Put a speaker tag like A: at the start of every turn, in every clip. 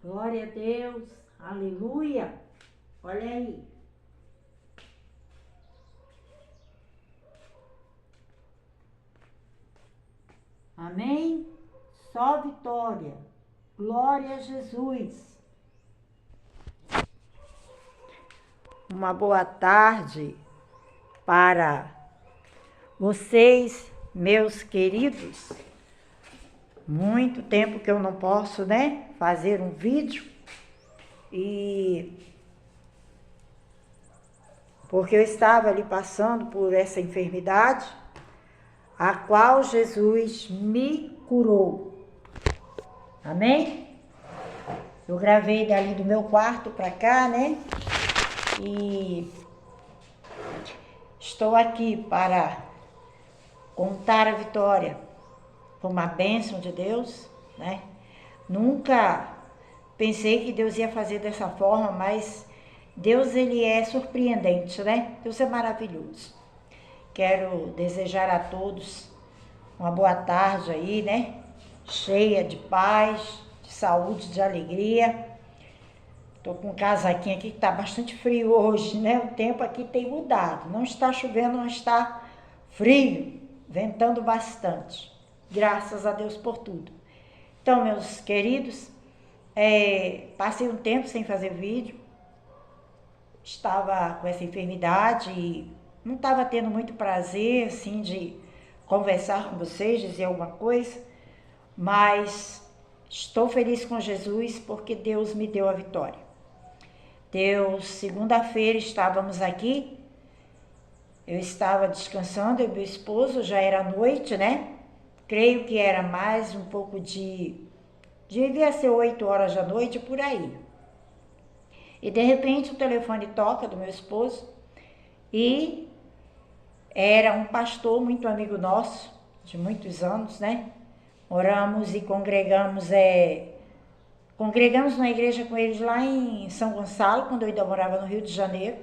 A: Glória a Deus. Aleluia. Olha aí. Amém? Só vitória. Glória a Jesus. Uma boa tarde para vocês, meus queridos. Muito tempo que eu não posso, fazer um vídeo. E porque eu estava ali passando por essa enfermidade, a qual Jesus me curou. Amém? Eu gravei dali do meu quarto para cá, E estou aqui para contar a vitória. Foi uma bênção de Deus, Nunca pensei que Deus ia fazer dessa forma, mas Deus, ele é surpreendente, Deus é maravilhoso. Quero desejar a todos uma boa tarde aí, cheia de paz, de saúde, de alegria. Tô com um casaquinho aqui que tá bastante frio hoje, O tempo aqui tem mudado. Não está chovendo, não está frio, ventando bastante. Graças a Deus por tudo. Então, meus queridos, passei um tempo sem fazer vídeo. Estava com essa enfermidade e não estava tendo muito prazer, assim, de conversar com vocês, dizer alguma coisa. Mas estou feliz com Jesus porque Deus me deu a vitória. Segunda-feira estávamos aqui, eu estava descansando, eu e meu esposo, já era noite, Creio que era mais um pouco devia ser 8 horas da noite, por aí. E de repente o telefone toca do meu esposo e era um pastor muito amigo nosso, de muitos anos, Oramos e congregamos na igreja com eles lá em São Gonçalo, quando eu ainda morava no Rio de Janeiro.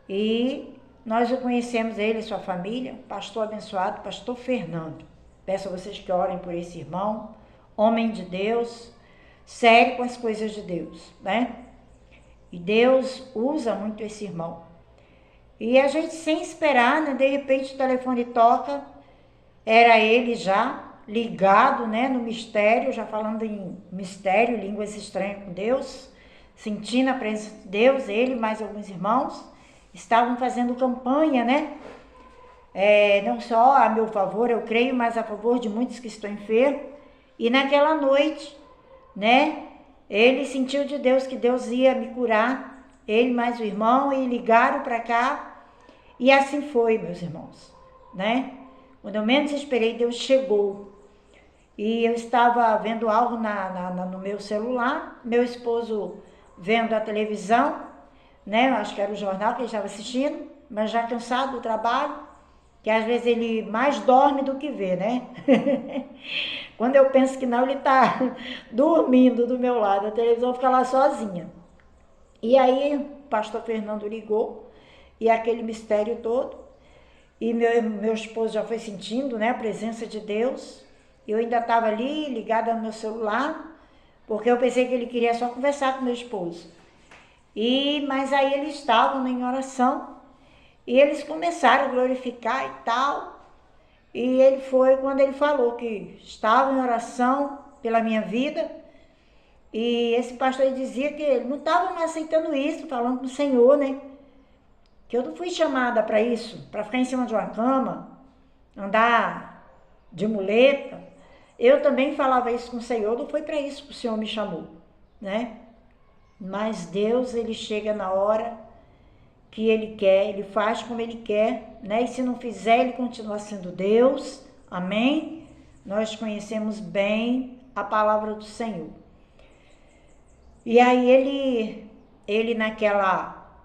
A: E nós o conhecemos, ele e sua família, pastor abençoado, pastor Fernando. Peço a vocês que orem por esse irmão, homem de Deus, sério com as coisas de Deus, E Deus usa muito esse irmão. E a gente, sem esperar, de repente o telefone toca, era ele já ligado, no mistério, já falando em mistério, línguas estranhas com Deus, sentindo a presença de Deus. Ele e mais alguns irmãos estavam fazendo campanha, não só a meu favor, eu creio, mas a favor de muitos que estão enfermos. E naquela noite, ele sentiu de Deus que Deus ia me curar, ele mais o irmão, e ligaram para cá, e assim foi, meus irmãos, Quando eu menos esperei, Deus chegou. E eu estava vendo algo no meu celular, meu esposo vendo a televisão, acho que era o jornal que ele estava assistindo, mas já cansado do trabalho, que às vezes ele mais dorme do que vê, Quando eu penso que não, ele está dormindo do meu lado, a televisão fica lá sozinha. E aí o pastor Fernando ligou, e aquele mistério todo, e meu esposo já foi sentindo, a presença de Deus. Eu ainda estava ali, ligada no meu celular, porque eu pensei que ele queria só conversar com meu esposo. Mas aí eles estavam em oração, e eles começaram a glorificar e tal. E ele foi quando ele falou que estava em oração pela minha vida. E esse pastor dizia que ele não estava me aceitando isso, falando com o Senhor, Que eu não fui chamada para isso, para ficar em cima de uma cama, andar de muleta. Eu também falava isso com o Senhor, não foi para isso que o Senhor me chamou, Mas Deus, ele chega na hora que ele quer, ele faz como ele quer, E se não fizer, ele continua sendo Deus, amém? Nós conhecemos bem a palavra do Senhor. E aí ele naquela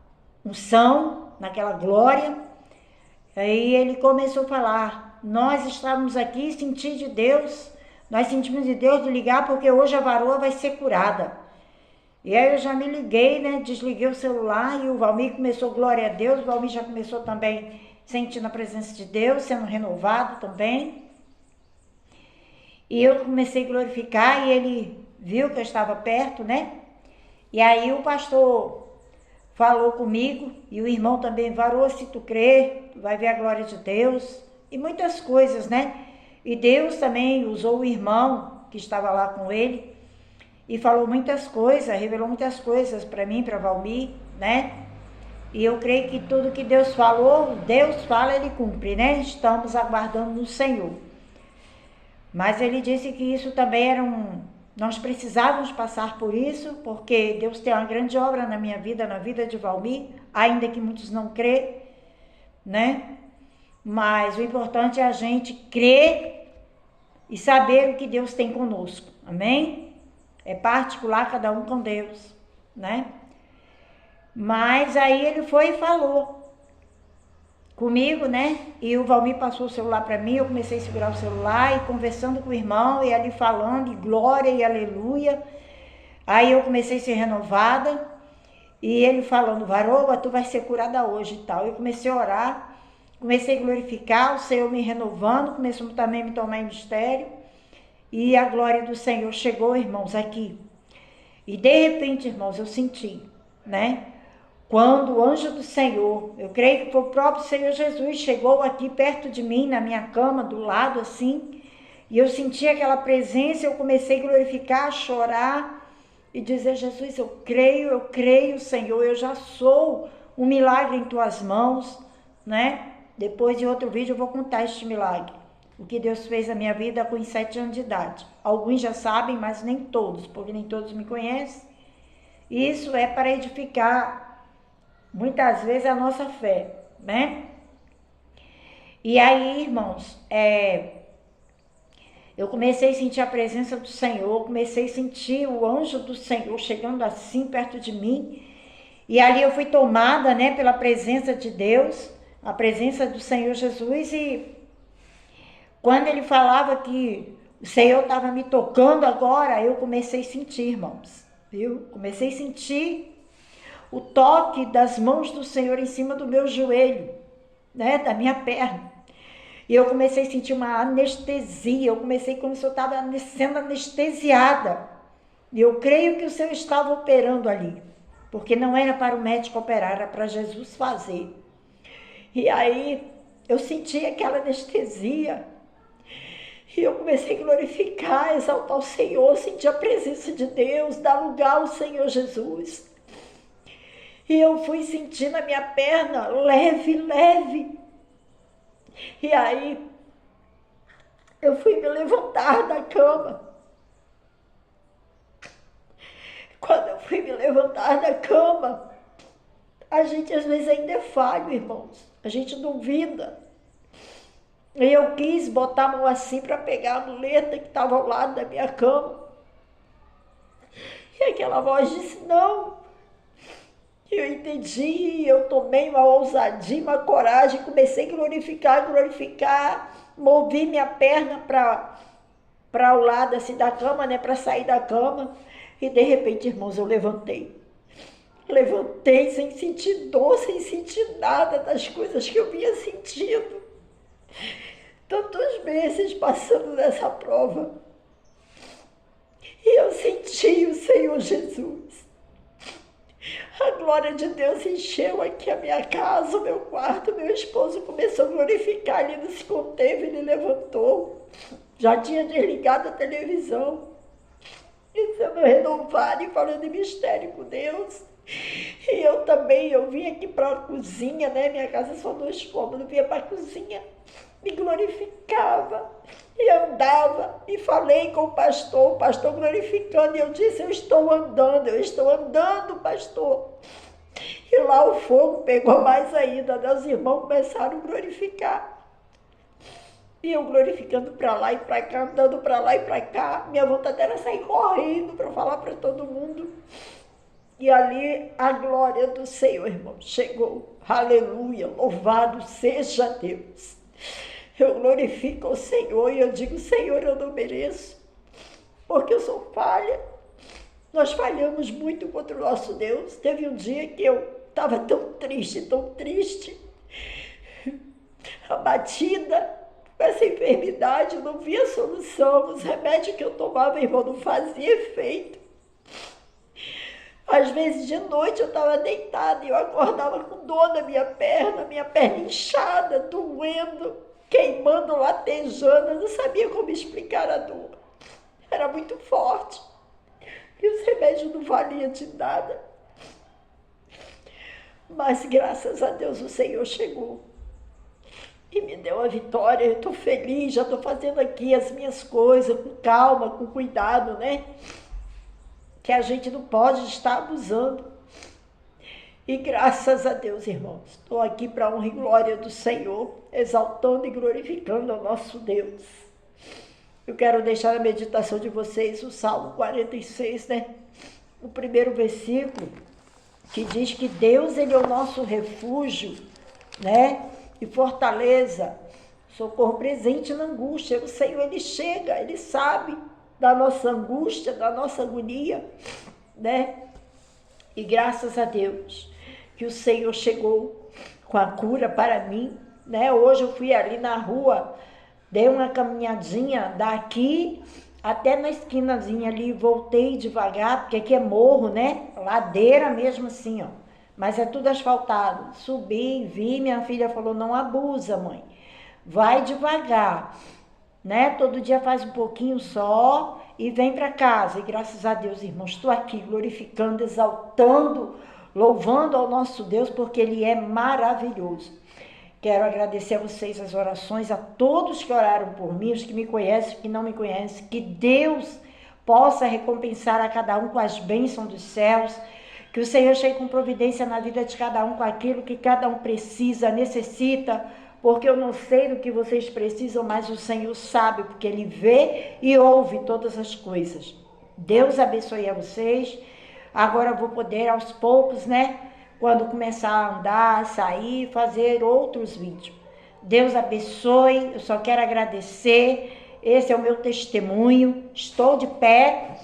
A: unção, naquela glória, aí ele começou a falar: nós estávamos aqui, senti de Deus, nós sentimos de Deus de ligar porque hoje a varoa vai ser curada. E aí eu já me liguei, desliguei o celular, e o Valmir começou, glória a Deus, o Valmir já começou também sentindo a presença de Deus, sendo renovado também. E eu comecei a glorificar, e ele viu que eu estava perto, né? E aí o pastor falou comigo e o irmão também varou, se tu crer, tu vai ver a glória de Deus e muitas coisas, né? E Deus também usou o irmão que estava lá com ele e falou muitas coisas, revelou muitas coisas para mim, para Valmir, né? E eu creio que tudo que Deus falou, Deus fala, Ele cumpre, né? Estamos aguardando no Senhor. Mas Ele disse que isso também era nós precisávamos passar por isso, porque Deus tem uma grande obra na minha vida, na vida de Valmir, ainda que muitos não crêem, né? Mas o importante é a gente crer e saber o que Deus tem conosco, amém? É particular, cada um com Deus, né? Mas aí ele foi e falou comigo, né? E o Valmir passou o celular para mim, eu comecei a segurar o celular e conversando com o irmão, e ali falando, e glória e aleluia. Aí eu comecei a ser renovada, e ele falando, Varoa, tu vai ser curada hoje e tal. Eu comecei a orar, comecei a glorificar, o Senhor me renovando, começou também a me tomar em mistério, e a glória do Senhor chegou, irmãos, aqui. E de repente, irmãos, eu senti, né? Quando o anjo do Senhor, eu creio que foi o próprio Senhor Jesus, chegou aqui perto de mim, na minha cama, do lado assim, e eu senti aquela presença, eu comecei a glorificar, a chorar e dizer, Jesus, eu creio, Senhor, eu já sou um milagre em tuas mãos, né? Depois de outro vídeo eu vou contar este milagre, o que Deus fez na minha vida com 7 anos de idade. Alguns já sabem, mas nem todos, porque nem todos me conhecem. Isso é para edificar muitas vezes a nossa fé, né? E aí, irmãos, eu comecei a sentir a presença do Senhor, comecei a sentir o anjo do Senhor chegando assim perto de mim, e ali eu fui tomada, né, pela presença de Deus, a presença do Senhor Jesus, e quando ele falava que o Senhor estava me tocando agora, eu comecei a sentir, irmãos, viu? Comecei a sentir o toque das mãos do Senhor em cima do meu joelho, né, da minha perna. E eu comecei a sentir uma anestesia, eu comecei como se eu estava sendo anestesiada. E eu creio que o Senhor estava operando ali, porque não era para o médico operar, era para Jesus fazer. E aí eu senti aquela anestesia, e eu comecei a glorificar, exaltar o Senhor, sentir a presença de Deus, dar lugar ao Senhor Jesus. E eu fui sentindo a minha perna leve, leve. E aí, eu fui me levantar da cama. Quando eu fui me levantar da cama, a gente às vezes ainda é falho, irmãos. A gente duvida. E eu quis botar a mão assim para pegar a muleta que estava ao lado da minha cama. E aquela voz disse, não. Eu entendi, eu tomei uma ousadia, uma coragem, comecei a glorificar, movi minha perna para o lado assim da cama, né, para sair da cama, e de repente, irmãos, eu levantei sem sentir dor, sem sentir nada das coisas que eu vinha sentindo, tantos meses passando nessa prova, e eu senti o Senhor Jesus. A glória de Deus encheu aqui a minha casa, o meu quarto, meu esposo começou a glorificar, ele não se conteve, ele levantou, já tinha desligado a televisão, e sendo renovado e falando em mistério com Deus. E eu também, eu vim aqui para a cozinha, né, minha casa é só 2 cômodos, vinha para a cozinha, me glorificava, e andava, e falei com o pastor glorificando, e eu disse, eu estou andando, pastor. E lá o fogo pegou mais ainda, né? Os irmãos começaram a glorificar. E eu glorificando para lá e para cá, andando para lá e para cá, minha vontade era sair correndo para falar para todo mundo. E ali a glória do Senhor, irmão, chegou. Aleluia, louvado seja Deus. Eu glorifico o Senhor e eu digo, Senhor, eu não mereço, porque eu sou falha. Nós falhamos muito contra o nosso Deus. Teve um dia que eu estava tão triste, abatida, com essa enfermidade, não via solução. Os remédios que eu tomava, irmão, não faziam efeito. Às vezes de noite eu estava deitada e eu acordava com dor na minha perna inchada, doendo, queimando, latejando. Eu não sabia como explicar a dor. Era muito forte. E os remédios não valiam de nada. Mas graças a Deus o Senhor chegou e me deu a vitória. Eu estou feliz, já estou fazendo aqui as minhas coisas com calma, com cuidado, né? Que a gente não pode estar abusando. E graças a Deus, irmãos, estou aqui para a honra e glória do Senhor, exaltando e glorificando ao nosso Deus. Eu quero deixar a meditação de vocês o Salmo 46, né? O primeiro versículo, que diz que Deus, Ele é o nosso refúgio, né? E fortaleza, socorro presente na angústia. O Senhor, Ele chega, Ele sabe da nossa angústia, da nossa agonia, né? E graças a Deus que o Senhor chegou com a cura para mim, né? Hoje eu fui ali na rua, dei uma caminhadinha daqui até na esquinazinha ali, voltei devagar, porque aqui é morro, né? Ladeira mesmo assim, ó. Mas é tudo asfaltado. Subi, vi, minha filha falou, não abusa, mãe. Vai devagar, né? Todo dia faz um pouquinho só e vem para casa. E graças a Deus, irmãos, estou aqui glorificando, exaltando, louvando ao nosso Deus, porque Ele é maravilhoso. Quero agradecer a vocês as orações, a todos que oraram por mim, os que me conhecem, os que não me conhecem, que Deus possa recompensar a cada um com as bênçãos dos céus, que o Senhor chegue com providência na vida de cada um, com aquilo que cada um precisa, necessita, porque eu não sei do que vocês precisam, mas o Senhor sabe, porque Ele vê e ouve todas as coisas. Deus abençoe a vocês. Agora eu vou poder aos poucos, né? Quando começar a andar, sair, fazer outros vídeos. Deus abençoe, eu só quero agradecer, esse é o meu testemunho, estou de pé,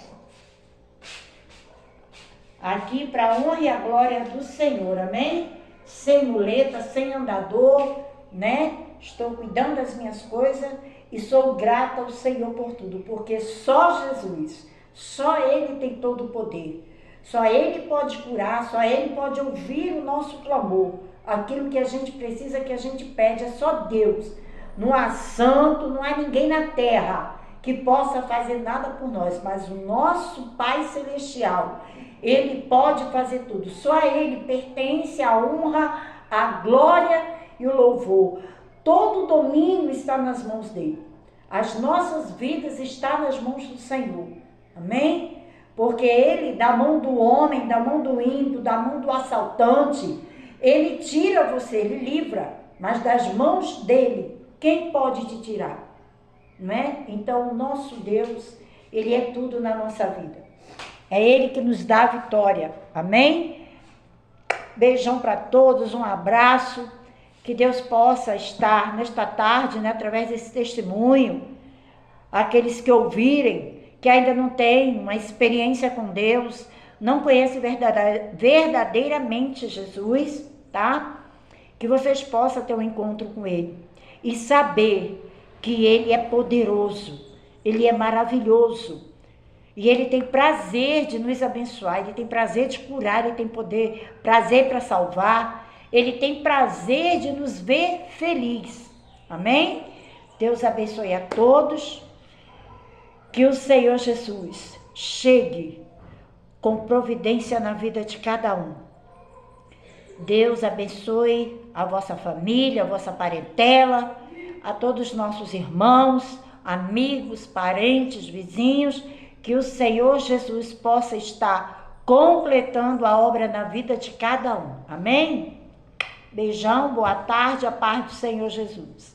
A: aqui para a honra e a glória do Senhor, amém? Sem muleta, sem andador, né? Estou cuidando das minhas coisas e sou grata ao Senhor por tudo, porque só Jesus, só Ele tem todo o poder. Só Ele pode curar, só Ele pode ouvir o nosso clamor. Aquilo que a gente precisa, que a gente pede, é só Deus. Não há santo, não há ninguém na terra que possa fazer nada por nós, mas o nosso Pai Celestial, Ele pode fazer tudo. Só a Ele pertence a honra, a glória e o louvor. Todo o domínio está nas mãos dEle. As nossas vidas estão nas mãos do Senhor. Amém? Porque Ele, da mão do homem, da mão do ímpio, da mão do assaltante, Ele tira você, Ele livra. Mas das mãos dEle, quem pode te tirar? Não é? Então, o nosso Deus, Ele é tudo na nossa vida. É Ele que nos dá a vitória. Amém? Beijão para todos, um abraço. Que Deus possa estar nesta tarde, né, através desse testemunho, aqueles que ouvirem, que ainda não têm uma experiência com Deus, não conhecem verdadeiramente Jesus, tá? Que vocês possam ter um encontro com Ele e saber que Ele é poderoso, Ele é maravilhoso e Ele tem prazer de nos abençoar, Ele tem prazer de curar, Ele tem prazer para salvar, Ele tem prazer de nos ver felizes. Amém? Deus abençoe a todos. Que o Senhor Jesus chegue com providência na vida de cada um. Deus abençoe a vossa família, a vossa parentela, a todos os nossos irmãos, amigos, parentes, vizinhos, que o Senhor Jesus possa estar completando a obra na vida de cada um. Amém? Beijão, boa tarde, a paz do Senhor Jesus.